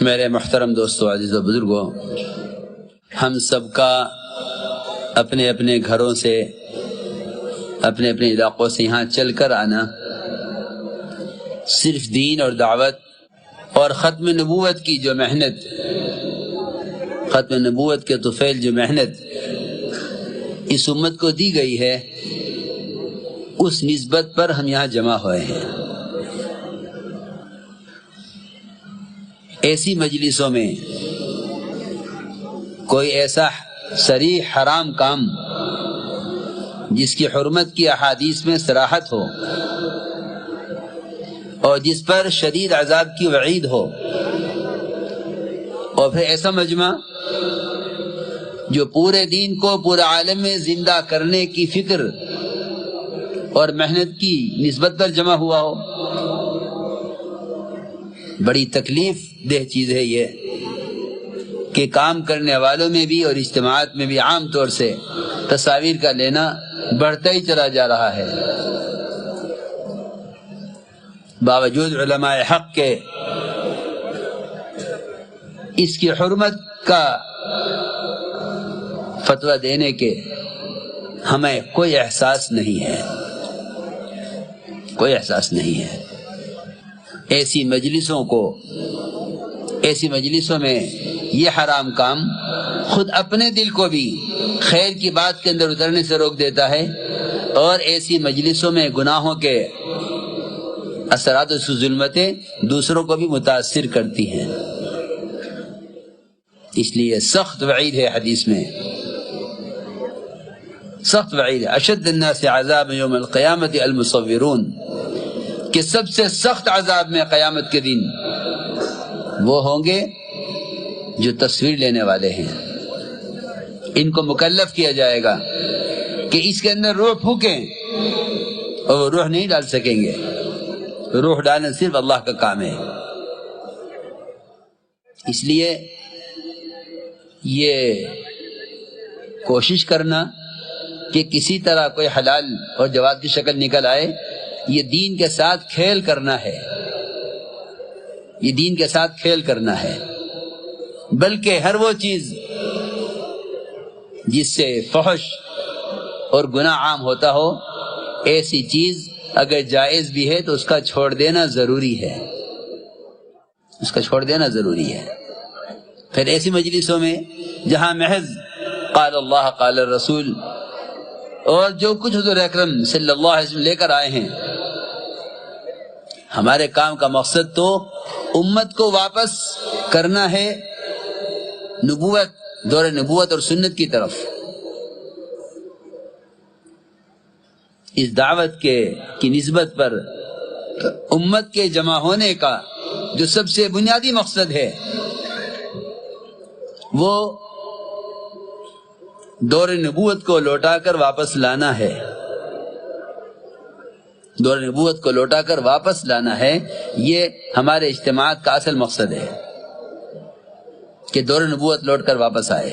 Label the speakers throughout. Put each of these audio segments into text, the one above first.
Speaker 1: میرے محترم دوستو، عزیز و بزرگوں، ہم سب کا اپنے اپنے گھروں سے، اپنے اپنے علاقوں سے یہاں چل کر آنا صرف دین اور دعوت اور ختم نبوت کی جو محنت، ختم نبوت کے طفیل جو محنت اس امت کو دی گئی ہے، اس نسبت پر ہم یہاں جمع ہوئے ہیں۔ ایسی مجلسوں میں کوئی ایسا صریح حرام کام جس کی حرمت کی احادیث میں صراحت ہو اور جس پر شدید عذاب کی وعید ہو، اور پھر ایسا مجمع جو پورے دین کو پورے عالم میں زندہ کرنے کی فکر اور محنت کی نسبت پر جمع ہوا ہو، بڑی تکلیف دہ چیز ہے یہ کہ کام کرنے والوں میں بھی اور اجتماعات میں بھی عام طور سے تصاویر کا لینا بڑھتا ہی چلا جا رہا ہے۔ باوجود علماء حق کے اس کی حرمت کا فتویٰ دینے کے ہمیں کوئی احساس نہیں ہے، کوئی احساس نہیں ہے۔ ایسی مجلسوں میں یہ حرام کام خود اپنے دل کو بھی خیر کی بات کے اندر اترنے سے روک دیتا ہے، اور ایسی مجلسوں میں گناہوں کے اثرات و ظلمتیں دوسروں کو بھی متاثر کرتی ہیں۔ اس لیے سخت وعید ہے حدیث میں، سخت وعید ہے۔ اشد الناس عذاب یوم القیامت المصورون، کہ سب سے سخت عذاب میں قیامت کے دن وہ ہوں گے جو تصویر لینے والے ہیں۔ ان کو مکلف کیا جائے گا کہ اس کے اندر روح پھونکیں، اور وہ روح نہیں ڈال سکیں گے، روح ڈالنا صرف اللہ کا کام ہے۔ اس لیے یہ کوشش کرنا کہ کسی طرح کوئی حلال اور جواز کی شکل نکل آئے، یہ دین کے ساتھ کھیل کرنا ہے، یہ دین کے ساتھ کھیل کرنا ہے۔ بلکہ ہر وہ چیز جس سے فحش اور گناہ عام ہوتا ہو، ایسی چیز اگر جائز بھی ہے تو اس کا چھوڑ دینا ضروری ہے، اس کا چھوڑ دینا ضروری ہے۔ پھر ایسی مجلسوں میں جہاں محض قال اللہ قال الرسول اور جو کچھ حضور اکرم صلی اللہ علیہ وسلم لے کر آئے ہیں، ہمارے کام کا مقصد تو امت کو واپس کرنا ہے نبوت، دور نبوت اور سنت کی طرف۔ اس دعوت کی نسبت پر امت کے جمع ہونے کا جو سب سے بنیادی مقصد ہے، وہ دور نبوت کو لوٹا کر واپس لانا ہے، دور نبوت کو لوٹا کر واپس لانا ہے۔ یہ ہمارے اجتماعات کا اصل مقصد ہے کہ دور نبوت لوٹ کر واپس آئے۔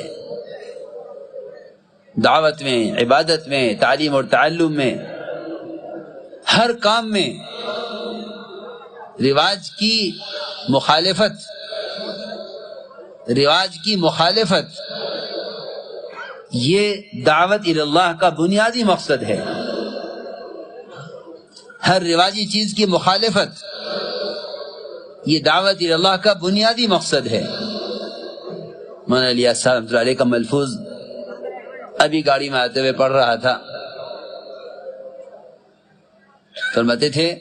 Speaker 1: دعوت میں، عبادت میں، تعلیم اور تعلم میں، ہر کام میں رواج کی مخالفت یہ دعوت اللہ کا بنیادی مقصد ہے۔ ہر رواجی چیز کی مخالفت یہ دعوت اللہ کا بنیادی مقصد ہے۔ مولانا الیاس صاحب رحمۃ اللہ علیہ کا ملفوظ ابھی گاڑی میں آتے ہوئے پڑھ رہا تھا، فرماتے تھے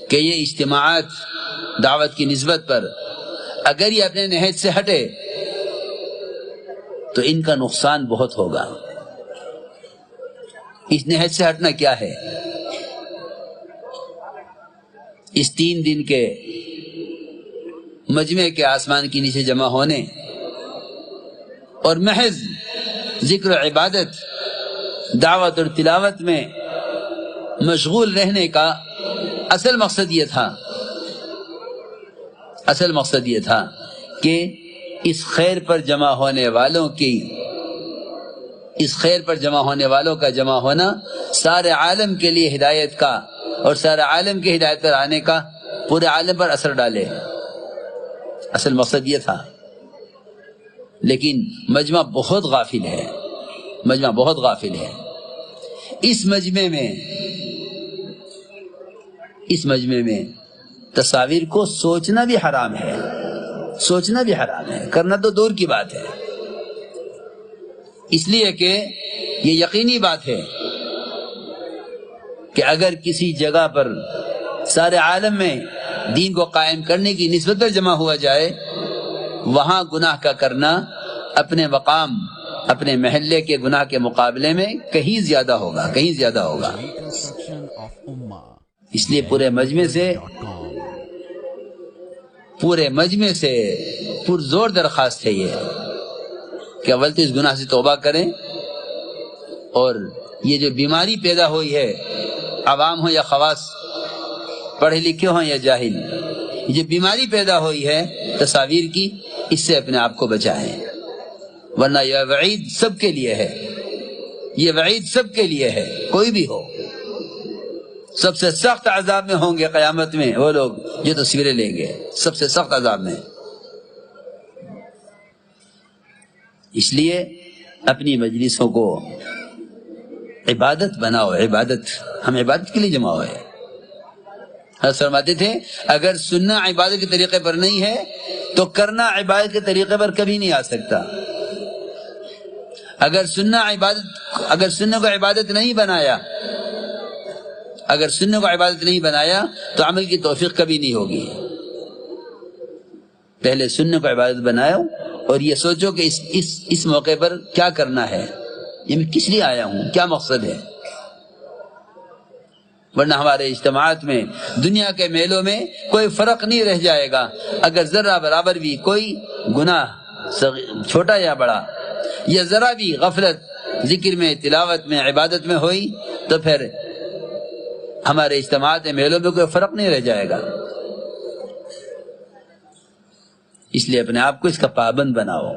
Speaker 1: کہ یہ اجتماعات دعوت کی نسبت پر اگر یہ اپنے نہج سے ہٹے تو ان کا نقصان بہت ہوگا۔ اس نہج سے ہٹنا کیا ہے؟ اس 3 دن کے مجمع کے آسمان کے نیچے جمع ہونے اور محض ذکر و عبادت، دعوت اور تلاوت میں مشغول رہنے کا اصل مقصد یہ تھا کہ اس خیر پر جمع ہونے والوں کا جمع ہونا سارے عالم کے لیے ہدایت کا اور سارے عالم کے ہدایت پر آنے کا پورے عالم پر اثر ڈالے۔ اصل مقصد یہ تھا، لیکن مجمع بہت غافل ہے، مجمع بہت غافل ہے۔ اس مجمع میں تصاویر کو سوچنا بھی حرام ہے، سوچنا بھی حرام ہے، کرنا تو دور کی بات ہے، اس لیے کہ یہ یقینی بات ہے کہ اگر کسی جگہ پر سارے عالم میں دین کو قائم کرنے کی نسبت پر جمع ہوا جائے، وہاں گناہ کا کرنا اپنے مقام، اپنے محلے کے گناہ کے مقابلے میں کہیں زیادہ ہوگا، کہیں زیادہ ہوگا۔ اس لیے پورے مجمع سے پرزور درخواست ہے یہ کہ اول تو اس گناہ سے توبہ کریں، اور یہ جو بیماری پیدا ہوئی ہے، عوام ہو یا خواص، پڑھے لکھے ہوں یا جاہل، یہ جو بیماری پیدا ہوئی ہے تصاویر کی، اس سے اپنے آپ کو بچائیں، ورنہ یہ وعید سب کے لیے ہے، یہ وعید سب کے لیے ہے، کوئی بھی ہو۔ سب سے سخت عذاب میں ہوں گے قیامت میں وہ لوگ جو تصویریں لیں گے، سب سے سخت عذاب میں۔ اس لیے اپنی مجلسوں کو عبادت بناؤ، عبادت، ہم عبادت کے لیے جمع ہوئے۔ حضرت فرماتے تھے اگر سننا عبادت کے طریقے پر نہیں ہے تو کرنا عبادت کے طریقے پر کبھی نہیں آ سکتا۔ اگر سننا کو عبادت نہیں بنایا، اگر سننے کو عبادت نہیں بنایا تو عمل کی توفیق کبھی نہیں ہوگی۔ پہلے سننے کو عبادت بناؤ اور یہ سوچو کہ اس موقع پر کیا کرنا ہے، یہ میں کس لیے آیا ہوں، کیا مقصد ہے۔ ورنہ ہمارے اجتماعات میں، دنیا کے میلوں میں کوئی فرق نہیں رہ جائے گا، اگر ذرہ برابر بھی کوئی گناہ چھوٹا یا بڑا، یا ذرا بھی غفلت ذکر میں، تلاوت میں، عبادت میں ہوئی تو پھر ہمارے اجتماعات میں، میلوں میں کوئی فرق نہیں رہ جائے گا۔ اس لیے اپنے آپ کو اس کا پابند بناؤ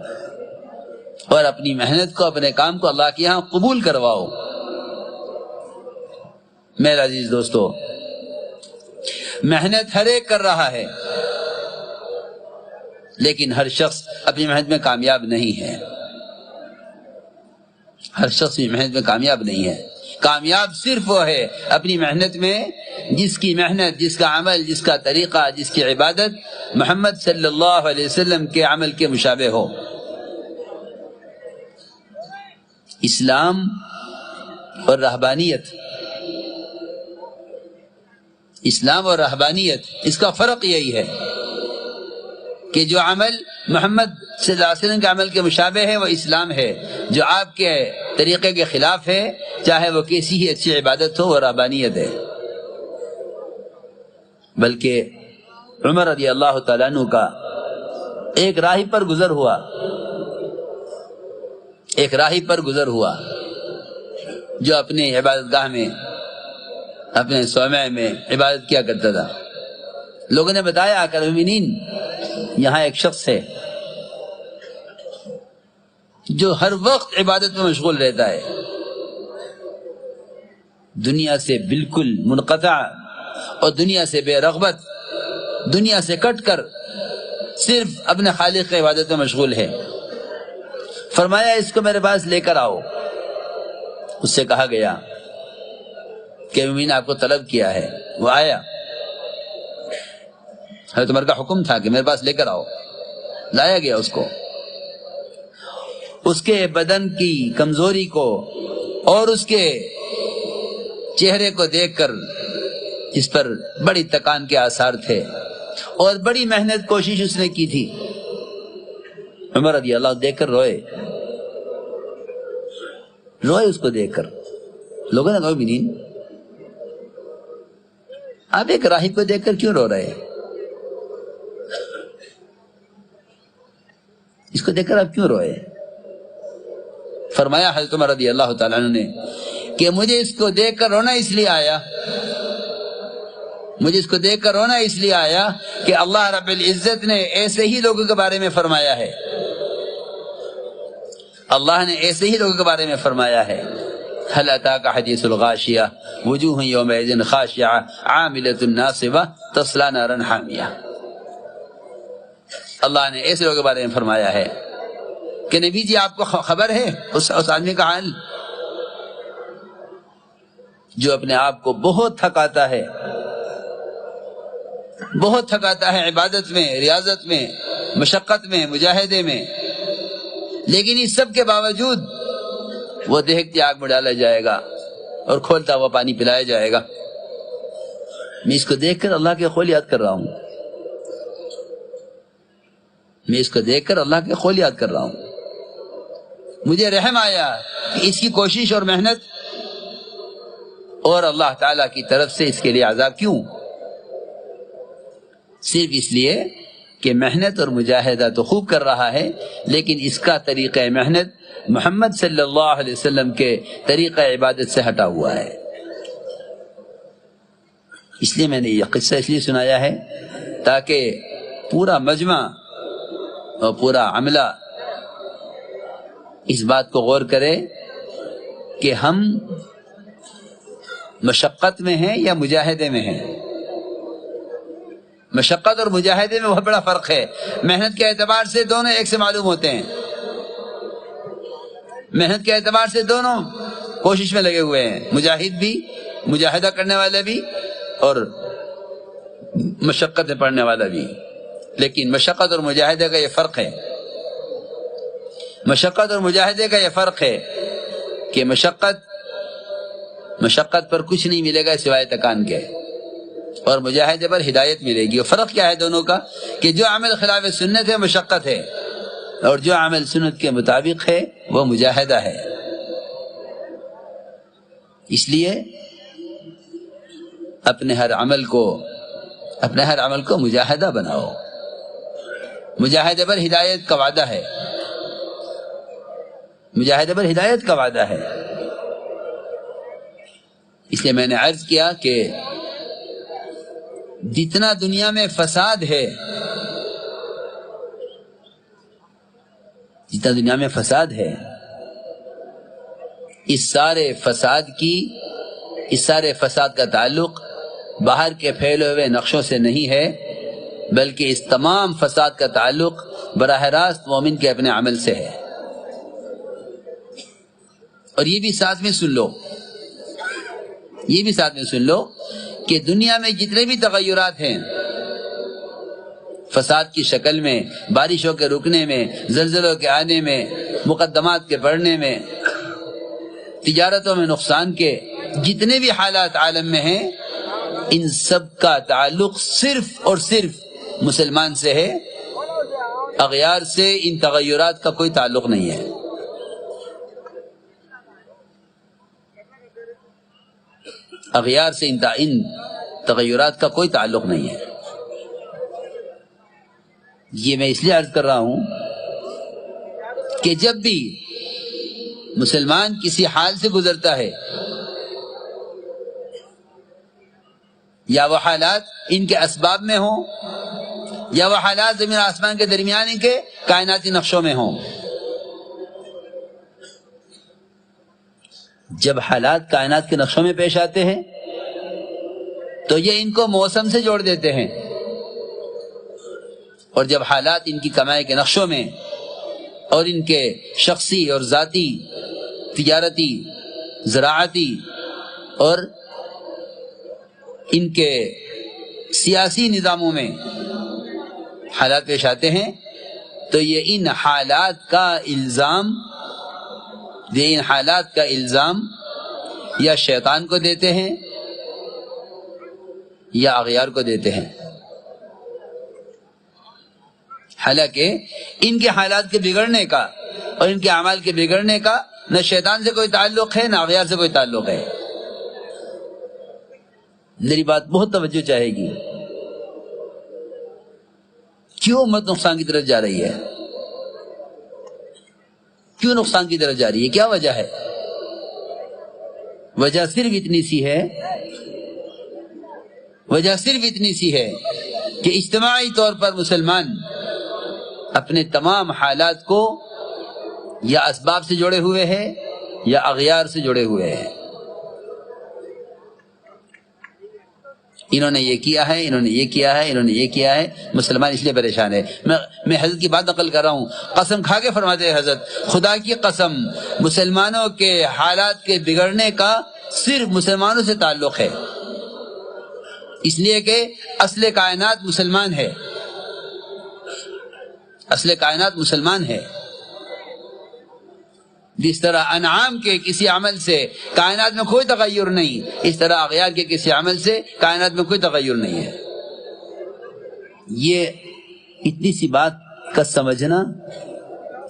Speaker 1: اور اپنی محنت کو، اپنے کام کو اللہ کے یہاں قبول کرواؤ۔ میرا عزیز دوستو، محنت ہر ایک کر رہا ہے، لیکن ہر شخص اپنی محنت میں کامیاب نہیں ہے، ہر شخص اپنی محنت میں کامیاب نہیں ہے۔ کامیاب صرف وہ ہے اپنی محنت میں جس کی محنت، جس کا عمل، جس کا طریقہ، جس کی عبادت محمد صلی اللہ علیہ وسلم کے عمل کے مشابہ ہو۔ اسلام اور رہبانیت، اسلام اور رہبانیت، اس کا فرق یہی ہے کہ جو عمل محمد صلی اللہ علیہ وسلم کے عمل کے مشابہ ہے وہ اسلام ہے، جو آپ کے طریقے کے خلاف ہے، چاہے وہ کیسی ہی اچھی عبادت ہو، وہ رہبانیت ہے۔ بلکہ عمر رضی اللہ تعالیٰ عنہ کا ایک راہی پر گزر ہوا جو اپنے عبادت گاہ میں، اپنے صومعہ میں عبادت کیا کرتا تھا۔ لوگوں نے بتایا آقا المومنین، یہاں ایک شخص ہے جو ہر وقت عبادت میں مشغول رہتا ہے، دنیا سے بالکل منقطع اور دنیا سے بے رغبت، دنیا سے کٹ کر صرف اپنے خالق کی عبادت میں مشغول ہے۔ فرمایا اس کو میرے پاس لے کر آؤ۔ اس سے کہا گیا کہ امین آپ کو طلب کیا ہے۔ وہ آیا، حضرت عمر کا حکم تھا کہ میرے پاس لے کر آؤ۔ لایا گیا اس کو، اس کے بدن کی کمزوری کو اور اس کے چہرے کو دیکھ کر، جس پر بڑی تکان کے آثار تھے اور بڑی محنت کوشش اس نے کی تھی، عمر رضی اللہ دیکھ کر روئے اس کو دیکھ کر۔ لوگوں نے کہا مومنین، آپ ایک راہب کو دیکھ کر کیوں رو رہے ہیں؟ اس کو دیکھ کر آپ کیوں روئے؟ فرمایا حضرت عمر رضی اللہ تعالیٰ عنہ نے کہ مجھے اس کو دیکھ کر رونا اس لیے آیا کہ اللہ رب العزت نے ایسے ہی لوگوں کے بارے میں فرمایا ہے، اللہ نے ایسے ہی لوگوں کے بارے میں فرمایا ہے، هل اتاك حدیث الغاشیہ وجوہ یومئذ خاشعہ عاملۃ ناصبہ تصلی نارا حامیہ۔ اللہ نے ایسے لوگوں کے بارے میں فرمایا ہے کہ نبی جی آپ کو خبر ہے اس آدمی کا حال جو اپنے آپ کو بہت تھکاتا ہے عبادت میں، ریاضت میں، مشقت میں، مجاہدے میں، لیکن اس سب کے باوجود وہ دیکھتی آگ میں ڈالا جائے گا اور کھولتا ہوا پانی پلایا جائے گا۔ میں اس کو دیکھ کر اللہ کے قول یاد کر رہا ہوں، مجھے رحم آیا کہ اس کی کوشش اور محنت، اور اللہ تعالی کی طرف سے اس کے لیے عذاب کیوں؟ صرف اس لیے کہ محنت اور مجاہدہ تو خوب کر رہا ہے، لیکن اس کا طریقہ محنت محمد صلی اللہ علیہ وسلم کے طریقہ عبادت سے ہٹا ہوا ہے۔ اس لیے میں نے یہ قصہ اس لیے سنایا ہے تاکہ پورا مجمع اور پورا عملہ اس بات کو غور کرے کہ ہم مشقت میں ہیں یا مجاہدے میں ہیں۔ مشقت اور مجاہدے میں بہت بڑا فرق ہے۔ محنت کے اعتبار سے دونوں ایک سے معلوم ہوتے ہیں، محنت کے اعتبار سے دونوں کوشش میں لگے ہوئے ہیں، مجاہد بھی، مجاہدہ کرنے والا بھی، اور مشقت میں پڑھنے والا بھی۔ لیکن مشقت اور مجاہدے کا یہ فرق ہے، مشقت اور مجاہدے کا یہ فرق ہے کہ مشقت پر کچھ نہیں ملے گا سوائے تکان کے، اور مجاہدے پر ہدایت ملے گی۔ اور فرق کیا ہے دونوں کا؟ کہ جو عمل خلاف سنت ہے مشقت ہے، اور جو عمل سنت کے مطابق ہے وہ مجاہدہ ہے۔ اس لیے اپنے ہر عمل کو مجاہدہ بناؤ۔ مجاہدے پر ہدایت کا وعدہ ہے، مجاہدے پر ہدایت کا وعدہ ہے۔ اس لیے میں نے عرض کیا کہ جتنا دنیا میں فساد ہے، اس سارے فساد کا تعلق باہر کے پھیلے ہوئے نقشوں سے نہیں ہے، بلکہ اس تمام فساد کا تعلق براہ راست مومن کے اپنے عمل سے ہے۔ اور یہ بھی ساتھ میں سن لو کہ دنیا میں جتنے بھی تغیرات ہیں، فساد کی شکل میں، بارشوں کے رکنے میں، زلزلوں کے آنے میں، مقدمات کے بڑھنے میں، تجارتوں میں نقصان کے، جتنے بھی حالات عالم میں ہیں، ان سب کا تعلق صرف اور صرف مسلمان سے ہے، اغیار سے ان تغیرات کا کوئی تعلق نہیں ہے۔ اغیار سے ان تغیرات کا کوئی تعلق نہیں ہے۔ یہ میں اس لیے عرض کر رہا ہوں کہ جب بھی مسلمان کسی حال سے گزرتا ہے، یا وہ حالات ان کے اسباب میں ہوں، یا وہ حالات زمین آسمان کے درمیان ان کے کائناتی نقشوں میں ہوں، جب حالات کائنات کے نقشوں میں پیش آتے ہیں تو یہ ان کو موسم سے جوڑ دیتے ہیں، اور جب حالات ان کی کمائی کے نقشوں میں اور ان کے شخصی اور ذاتی، تجارتی، زراعتی اور ان کے سیاسی نظاموں میں حالات پیش آتے ہیں، تو یہ ان حالات کا الزام یا شیطان کو دیتے ہیں یا اغیار کو دیتے ہیں۔ حالانکہ ان کے حالات کے بگڑنے کا اور ان کے اعمال کے بگڑنے کا نہ شیطان سے کوئی تعلق ہے، نہ اغیار سے کوئی تعلق ہے۔ میری بات بہت توجہ چاہے گی۔ کیوں امت نقصان کی طرف جا رہی ہے؟ کیوں نقصان کی طرف جا رہی ہے؟ کیا وجہ ہے؟ وجہ صرف اتنی سی ہے کہ اجتماعی طور پر مسلمان اپنے تمام حالات کو یا اسباب سے جڑے ہوئے ہیں یا اغیار سے جڑے ہوئے ہیں۔ انہوں نے یہ کیا ہے، انہوں نے یہ کیا ہے، انہوں نے یہ کیا ہے، مسلمان اس لیے پریشان ہے۔ میں حضرت کی بات نقل کر رہا ہوں، قسم کھا کے فرماتے ہیں حضرت، خدا کی قسم مسلمانوں کے حالات کے بگڑنے کا صرف مسلمانوں سے تعلق ہے، اس لیے کہ اصل کائنات مسلمان ہے، اصل کائنات مسلمان ہے۔ جس طرح انعام کے کسی عمل سے کائنات میں کوئی تغیر نہیں، اس طرح اغیار کے کسی عمل سے کائنات میں کوئی تغیر نہیں ہے۔ یہ اتنی سی بات کا سمجھنا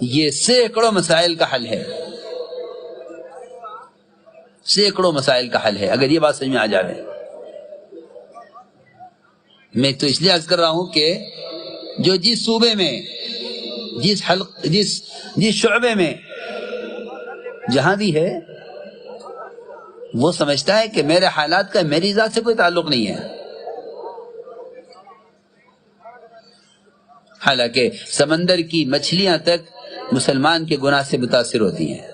Speaker 1: یہ سینکڑوں مسائل کا حل ہے، سینکڑوں مسائل کا حل ہے اگر یہ بات سمجھ میں آ جائے۔ میں تو اس لیے عرض کر رہا ہوں کہ جو جس صوبے میں جس شعبے میں جہاں بھی ہے وہ سمجھتا ہے کہ میرے حالات کا میری ذات سے کوئی تعلق نہیں ہے، حالانکہ سمندر کی مچھلیاں تک مسلمان کے گناہ سے متاثر ہوتی ہیں،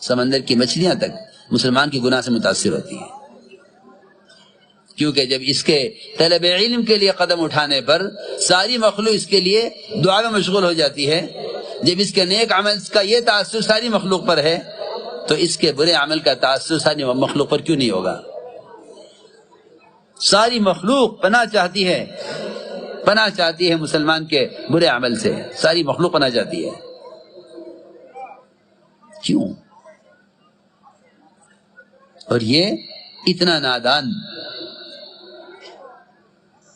Speaker 1: سمندر کی مچھلیاں تک مسلمان کے گناہ سے متاثر ہوتی ہیں، کیونکہ جب اس کے طلب علم کے لیے قدم اٹھانے پر ساری مخلوق اس کے لیے دعا میں مشغول ہو جاتی ہے، جب اس کے نیک عمل کا یہ تاثر ساری مخلوق پر ہے تو اس کے برے عمل کا تاثر ساری مخلوق پر کیوں نہیں ہوگا؟ ساری مخلوق پناہ چاہتی ہے مسلمان کے برے عمل سے، ساری مخلوق پناہ چاہتی ہے، کیوں؟ اور یہ اتنا نادان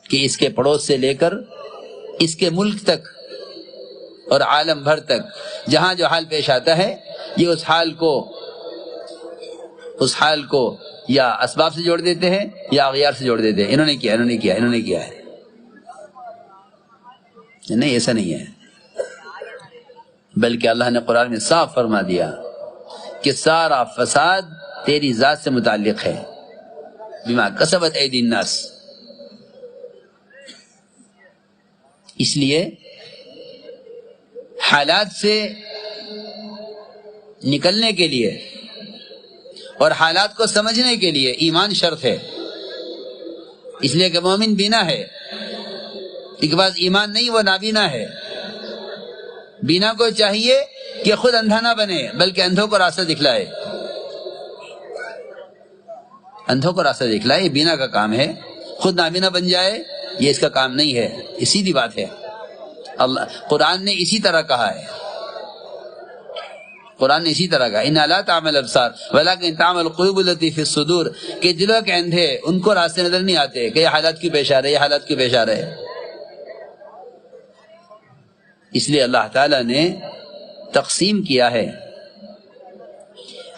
Speaker 1: کہ اس کے پڑوس سے لے کر اس کے ملک تک اور عالم بھر تک جہاں جو حال پیش آتا ہے یہ اس حال کو یا اسباب سے جوڑ دیتے ہیں یا اغیار سے جوڑ دیتے ہیں، انہوں نے کیا ہے۔ نہیں، ایسا نہیں ہے، بلکہ اللہ نے قرآن میں صاف فرما دیا کہ سارا فساد تیری ذات سے متعلق ہے، بما کسبت ایدی الناس۔ اس لیے حالات سے نکلنے کے لیے اور حالات کو سمجھنے کے لیے ایمان شرط ہے، اس لیے کہ مومن بینا ہے، ایک بات ایمان نہیں وہ نابینا ہے۔ بینا کو چاہیے کہ خود اندھا نہ بنے بلکہ اندھوں کو راستہ دکھلائے، اندھوں کو راستہ دکھلائے، یہ بینا کا کام ہے، خود نابینا بن جائے یہ اس کا کام نہیں ہے، یہ سیدھی بات ہے۔ اللہ قرآن نے اسی طرح کہا ہے، قرآن نے اسی طرح کہا اِنَّا لَا تَعْمَلُ الْأَبْصَارُ وَلَكِنْ تَعْمَلُ الْقُلُوبُ الَّتِي فِي الصُّدُورِ، کہ دلوں کے اندھے ان کو راستے نظر نہیں آتے کہ یہ حالات کیوں پیش آ رہے، یہ حالات کیوں پیش آ رہے۔ اس لیے اللہ تعالیٰ نے تقسیم کیا ہے،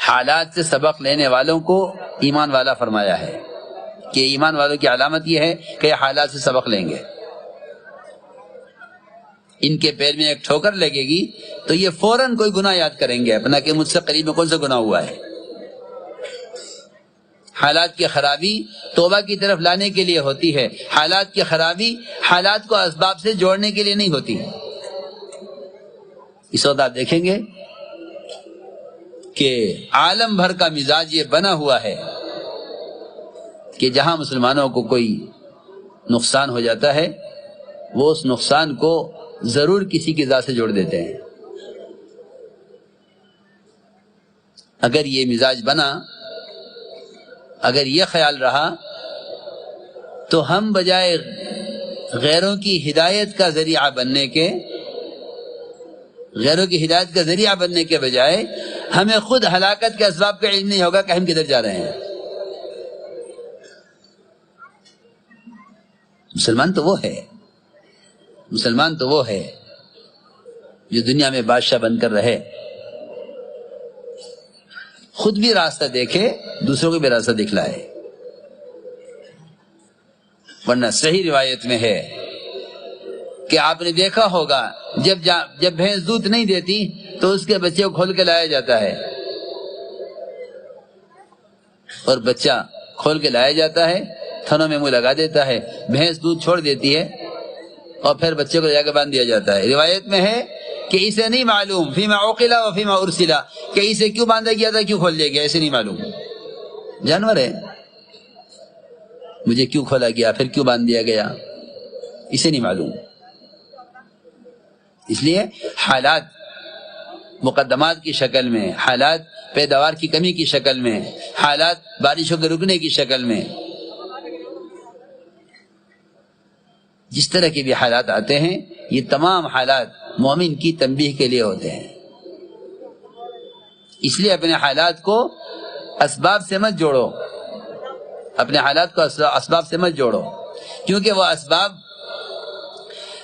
Speaker 1: حالات سے سبق لینے والوں کو ایمان والا فرمایا ہے کہ ایمان والوں کی علامت یہ ہے کہ یہ حالات سے سبق لیں گے، ان کے پیر میں ایک ٹھوکر لگے گی تو یہ فوراً کوئی گناہ یاد کریں گے اپنا کہ مجھ سے قریب میں کون سا گناہ ہوا ہے۔ حالات کی خرابی توبہ کی طرف لانے کے لیے ہوتی ہے، حالات کی خرابی حالات کو اسباب سے جوڑنے کے لیے نہیں ہوتی۔ اس وقت آپ دیکھیں گے کہ عالم بھر کا مزاج یہ بنا ہوا ہے کہ جہاں مسلمانوں کو کوئی نقصان ہو جاتا ہے وہ اس نقصان کو ضرور کسی کی ذات سے جوڑ دیتے ہیں۔ اگر یہ مزاج بنا، اگر یہ خیال رہا تو ہم بجائے غیروں کی ہدایت کا ذریعہ بننے کے، غیروں کی ہدایت کا ذریعہ بننے کے بجائے ہمیں خود ہلاکت کے اسباب کا علم نہیں ہوگا کہ ہم کدھر جا رہے ہیں۔ مسلمان تو وہ ہے جو دنیا میں بادشاہ بن کر رہے، خود بھی راستہ دیکھے دوسروں کو بھی راستہ دکھلائے، ورنہ صحیح روایت میں ہے کہ آپ نے دیکھا ہوگا جب بھینس دودھ نہیں دیتی تو اس کے بچے کو کھول کے لایا جاتا ہے، اور بچہ کھول کے لایا جاتا ہے، تھنوں میں منہ لگا دیتا ہے، بھینس دودھ چھوڑ دیتی ہے اور پھر بچے کو جا کے باندھ دیا جاتا ہے۔ روایت میں ہے کہ اسے نہیں معلوم فیما عقلا و فیما ارسلا، کہ اسے کیوں باندھا گیا تھا، کیوں کھول دیا گیا، اسے نہیں معلوم، جانور ہے۔ مجھے کیوں کھولا گیا، پھر کیوں باندھ دیا گیا، اسے نہیں معلوم۔ اس لیے حالات مقدمات کی شکل میں، حالات پیداوار کی کمی کی شکل میں، حالات بارشوں کے رکنے کی شکل میں، جس طرح کے بھی حالات آتے ہیں، یہ تمام حالات مومن کی تنبیہ کے لیے ہوتے ہیں۔ اس لیے اپنے حالات کو اسباب سے مت جوڑو، اپنے حالات کو اسباب سے مت جوڑو، کیونکہ وہ اسباب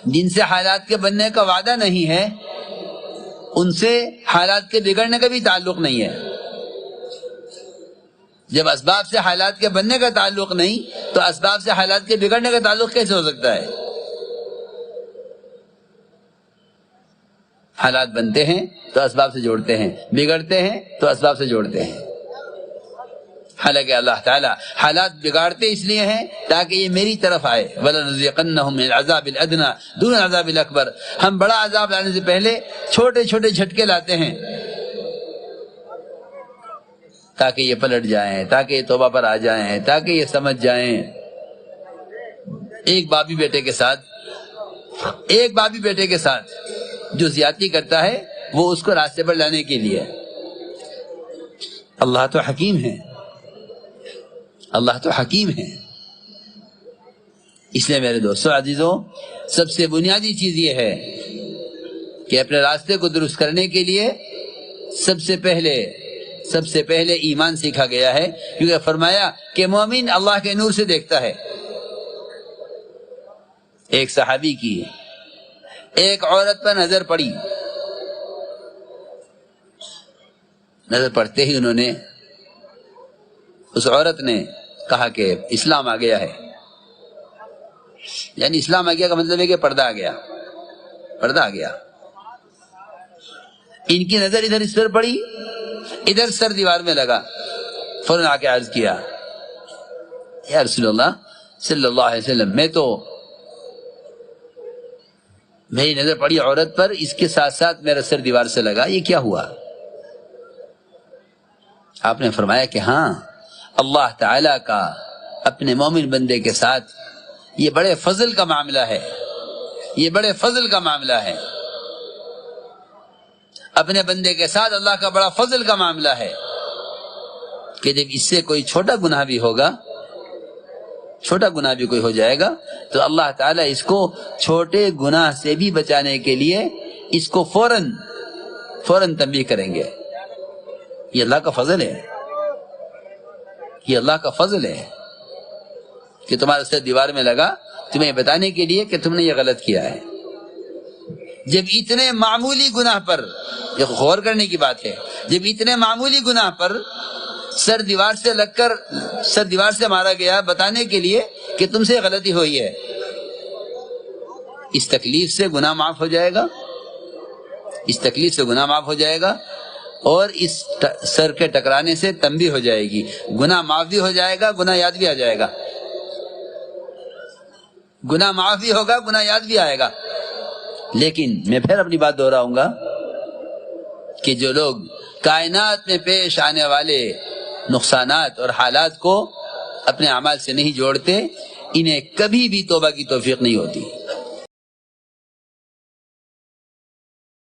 Speaker 1: جن سے حالات کے بننے کا وعدہ نہیں ہے، ان سے حالات کے بگڑنے کا بھی تعلق نہیں ہے۔ جب اسباب سے حالات کے بننے کا تعلق نہیں تو اسباب سے حالات کے بگڑنے کا تعلق کیسے ہو سکتا ہے؟ حالات بنتے ہیں تو اسباب سے جوڑتے ہیں، بگڑتے ہیں تو اسباب سے جوڑتے ہیں۔ حالانکہ اللہ تعالیٰ حالات بگاڑتے اس لیے ہیں تاکہ یہ میری طرف آئے، وَلَنُذِيقَنَّهُم مِّنَ الْعَذَابِ الْأَدْنَىٰ دُونَ الْعَذَابِ الْأَكْبَرِ، ہم بڑا عذاب لانے سے پہلے چھوٹے چھوٹے جھٹکے لاتے ہیں تاکہ یہ پلٹ جائیں، تاکہ یہ توبہ پر آ جائیں، تاکہ یہ سمجھ جائیں۔ ایک باپ بیٹے کے ساتھ جو زیادتی کرتا ہے وہ اس کو راستے پر لانے کے لیے۔ اللہ تو حکیم ہے، اللہ تو حکیم ہے۔ اس لیے میرے دوستو عزیزو، سب سے بنیادی چیز یہ ہے کہ اپنے راستے کو درست کرنے کے لیے سب سے پہلے ایمان سیکھا گیا ہے، کیونکہ فرمایا کہ مومن اللہ کے نور سے دیکھتا ہے۔ ایک صحابی کی ایک عورت پر نظر پڑی، نظر پڑتے ہی انہوں نے، اس عورت نے کہا کہ اسلام آ گیا ہے، یعنی اسلام آ گیا کا مطلب ہے کہ پردہ آ گیا، پردہ آ گیا۔ ان کی نظر ادھر اس پر پڑی، ادھر سر دیوار میں لگا، فوراً آ کے عرض کیا یا رسول اللہ صلی اللہ علیہ وسلم، میری نظر پڑی عورت پر، اس کے ساتھ ساتھ میرا سر دیوار سے لگا، یہ کیا ہوا؟ آپ نے فرمایا کہ ہاں، اللہ تعالی کا اپنے مومن بندے کے ساتھ یہ بڑے فضل کا معاملہ ہے، یہ بڑے فضل کا معاملہ ہے، اپنے بندے کے ساتھ اللہ کا بڑا فضل کا معاملہ ہے کہ جب اس سے کوئی چھوٹا گناہ بھی ہوگا، چھوٹا گناہ بھی کوئی ہو جائے گا تو اللہ تعالیٰ اس کو چھوٹے گناہ سے بھی بچانے کے لیے اس کو فوراً تنبیہ کریں گے۔ یہ اللہ کا فضل ہے، یہ اللہ کا فضل ہے کہ تمہارا سر دیوار میں لگا تمہیں بتانے کے لیے کہ تم نے یہ غلط کیا ہے۔ جب اتنے معمولی گناہ پر، یہ غور کرنے کی بات ہے، جب اتنے معمولی گناہ پر سر دیوار سے لگ کر سر دیوار سے مارا گیا بتانے کے لیے کہ تم سے غلطی ہوئی ہے، اس تکلیف سے گناہ معاف ہو جائے گا، اس تکلیف سے گناہ معاف ہو جائے گا، اور اس سر کے ٹکرانے سے تنبیہ ہو جائے گی، گناہ معاف بھی ہو جائے گا، گناہ یاد بھی آ جائے گا، گناہ معاف بھی ہوگا، گناہ یاد بھی آئے گا۔ لیکن میں پھر اپنی بات دہراؤں گا کہ جو لوگ کائنات میں پیش آنے والے نقصانات اور حالات کو اپنے اعمال سے نہیں جوڑتے، انہیں کبھی بھی توبہ کی توفیق نہیں ہوتی۔